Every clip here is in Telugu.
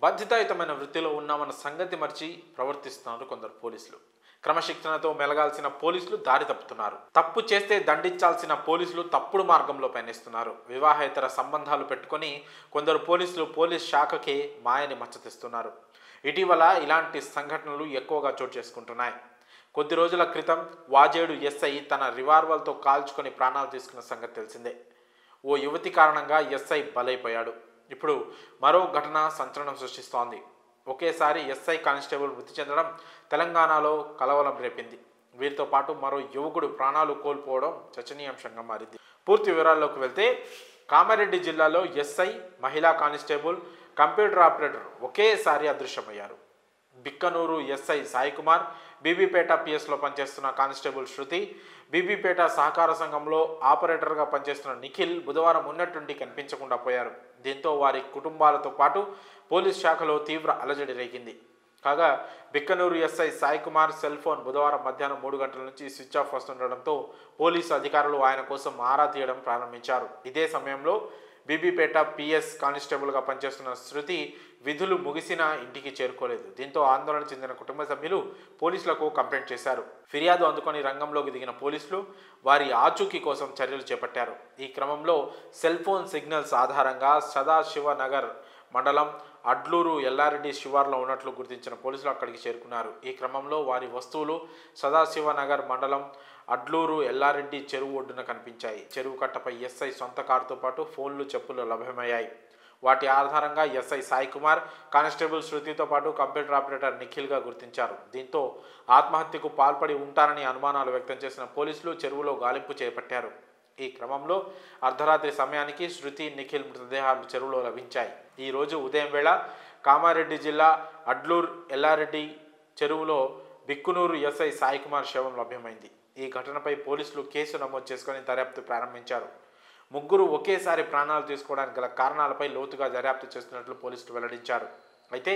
బాధ్యతాయుతమైన వృత్తిలో ఉన్నామన్న సంగతి మర్చి ప్రవర్తిస్తున్నారు కొందరు పోలీసులు. క్రమశిక్షణతో మెలగాల్సిన పోలీసులు దారి తప్పుతున్నారు. తప్పు చేస్తే దండించాల్సిన పోలీసులు తప్పుడు మార్గంలో పయనిస్తున్నారు. వివాహేతర సంబంధాలు పెట్టుకొని కొందరు పోలీసులు పోలీస్ శాఖకే మాయని మచ్చ తెస్తున్నారు. ఇటీవల ఇలాంటి సంఘటనలు ఎక్కువగా చోటు చేసుకుంటున్నాయి. కొద్ది రోజుల క్రితం వాజేడు ఎస్ఐ తన రివాల్వర్తో కాల్చుకొని ప్రాణాలు తీసుకున్న సంగతి తెలిసిందే. ఓ యువతి కారణంగా ఎస్ఐ బలైపోయాడు. ఇప్పుడు మరో ఘటన సంచలనం సృష్టిస్తోంది. ఒకేసారి ఎస్ఐ కానిస్టేబుల్ మృతి చెందడం తెలంగాణలో కలవరం రేపింది. వీరితో పాటు మరో యువకుడు ప్రాణాలు కోల్పోవడం చర్చనీయాంశంగా మారింది. పూర్తి వివరాల్లోకి వెళ్తే, కామారెడ్డి జిల్లాలో ఎస్ఐ, మహిళా కానిస్టేబుల్, కంప్యూటర్ ఆపరేటర్ ఒకేసారి అదృశ్యమయ్యారు. బిక్కనూరు ఎస్ఐ సాయి కుమార్, బీబీపేట పిఎస్లో పనిచేస్తున్న కానిస్టేబుల్ శృతి, బీబీపేట సహకార సంఘంలో ఆపరేటర్గా పనిచేస్తున్న నిఖిల్ బుధవారం ఉన్నట్టుండి కనిపించకుండా పోయారు. దీంతో వారి కుటుంబాలతో పాటు పోలీస్ శాఖలో తీవ్ర అలజడి రేగింది. కాగా Bikkanoor SI Sai Kumar cell phone బుధవారం మధ్యాహ్నం 3 గంటల నుంచి స్విచ్ ఆఫ్ వస్తుండటంతో పోలీసు అధికారులు ఆయన కోసం ఆరా తీయడం ప్రారంభించారు. ఇదే సమయంలో బీబీపేట పిఎస్ కానిస్టేబుల్గా పనిచేస్తున్న శృతి విధులు ముగిసినా ఇంటికి చేరుకోలేదు. దీంతో ఆందోళన చెందిన కుటుంబ సభ్యులు పోలీసులకు కంప్లైంట్ చేశారు. ఫిర్యాదు అందుకొని రంగంలోకి దిగిన పోలీసులు వారి ఆచూకీ కోసం చర్యలు చేపట్టారు. ఈ క్రమంలో సెల్ ఫోన్ సిగ్నల్స్ ఆధారంగా సదాశివనగర్ మండలం అడ్లూరు ఎల్లారెడ్డి శివార్లో ఉన్నట్లు గుర్తించిన పోలీసులు అక్కడికి చేరుకున్నారు. ఈ క్రమంలో వారి వస్తువులు సదాశివనగర్ మండలం అడ్లూరు ఎల్లారెడ్డి చెరువు ఒడ్డున కనిపించాయి. చెరువు కట్టపై ఎస్ఐ సొంత కారుతో పాటు ఫోన్లు, చెప్పులు లభ్యమయ్యాయి. వాటి ఆధారంగా ఎస్ఐ సాయి కుమార్, కానిస్టేబుల్ శృతితో పాటు కంప్యూటర్ ఆపరేటర్ నిఖిల్గా గుర్తించారు. దీంతో ఆత్మహత్యకు పాల్పడి ఉంటారని అనుమానాలు వ్యక్తం చేసిన పోలీసులు చెరువులో గాలింపు చేపట్టారు. ఈ క్రమంలో అర్ధరాత్రి సమయానికి శృతి, నిఖిల్ మృతదేహాలు చెరువులో లభించాయి. ఈ రోజు ఉదయం వేళ కామారెడ్డి జిల్లా అడ్లూరు ఎల్లారెడ్డి చెరువులో బిక్కునూరు ఎస్ఐ సాయి కుమార్ శవం లభ్యమైంది. ఈ ఘటనపై పోలీసులు కేసు నమోదు చేసుకుని దర్యాప్తు ప్రారంభించారు. ముగ్గురు ఒకేసారి ప్రాణాలు తీసుకోవడానికి గల కారణాలపై లోతుగా దర్యాప్తు చేస్తున్నట్లు పోలీసులు వెల్లడించారు. అయితే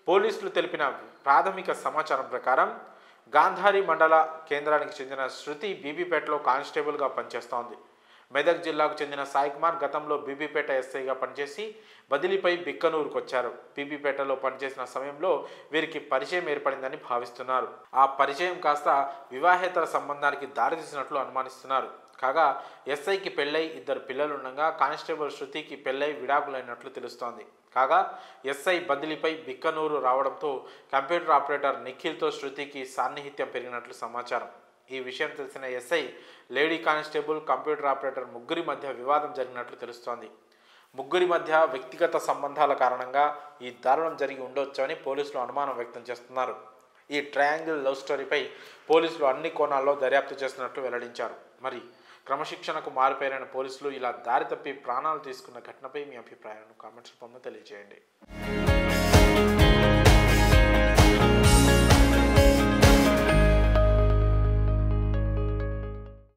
పోలీసులు తెలిపిన ప్రాథమిక సమాచారం ప్రకారం గాంధారి మండల కేంద్రానికి చెందిన శృతి బీబీపేటలో కానిస్టేబుల్గా పనిచేస్తోంది. మెదక్ జిల్లాకు చెందిన సాయి కుమార్ గతంలో బీబీపేట ఎస్ఐగా పనిచేసి బదిలీపై బిక్కనూరుకు వచ్చారు. బీబీపేటలో పనిచేసిన సమయంలో వీరికి పరిచయం ఏర్పడిందని భావిస్తున్నారు. ఆ పరిచయం కాస్త వివాహేతర సంబంధానికి దారితీసినట్లు అనుమానిస్తున్నారు. కాగా ఎస్ఐకి పెళ్ళై 2 పిల్లలుండగా కానిస్టేబుల్ శృతికి పెళ్ళై విడాకులైనట్లు తెలుస్తోంది. కాగా ఎస్ఐ బదిలీపై బిక్కనూరు రావడంతో కంప్యూటర్ ఆపరేటర్ నిఖిల్తో శృతికి సాన్నిహిత్యం పెరిగినట్లు సమాచారం. ఈ విషయం తెలిసిన SI, lady constable, computer operator ముగ్గురి మధ్య వివాదం జరిగినట్లు తెలుస్తోంది. ముగ్గురి మధ్య వ్యక్తిగత సంబంధాల కారణంగా ఈ దారుణం జరిగి ఉండొచ్చని పోలీసులు అనుమానం వ్యక్తం చేస్తున్నారు. ఈ ట్రయాంగిల్ లవ్ స్టోరీపై పోలీసులు అన్ని కోణాల్లో దర్యాప్తు చేస్తున్నట్లు వెల్లడించారు. మరి క్రమశిక్షణకు మారిపోయిన పోలీసులు ఇలా దారి తప్పి ప్రాణాలు తీసుకున్న ఘటనపై మీ అభిప్రాయాలను కామెంట్స్ రూపంలో తెలియజేయండి.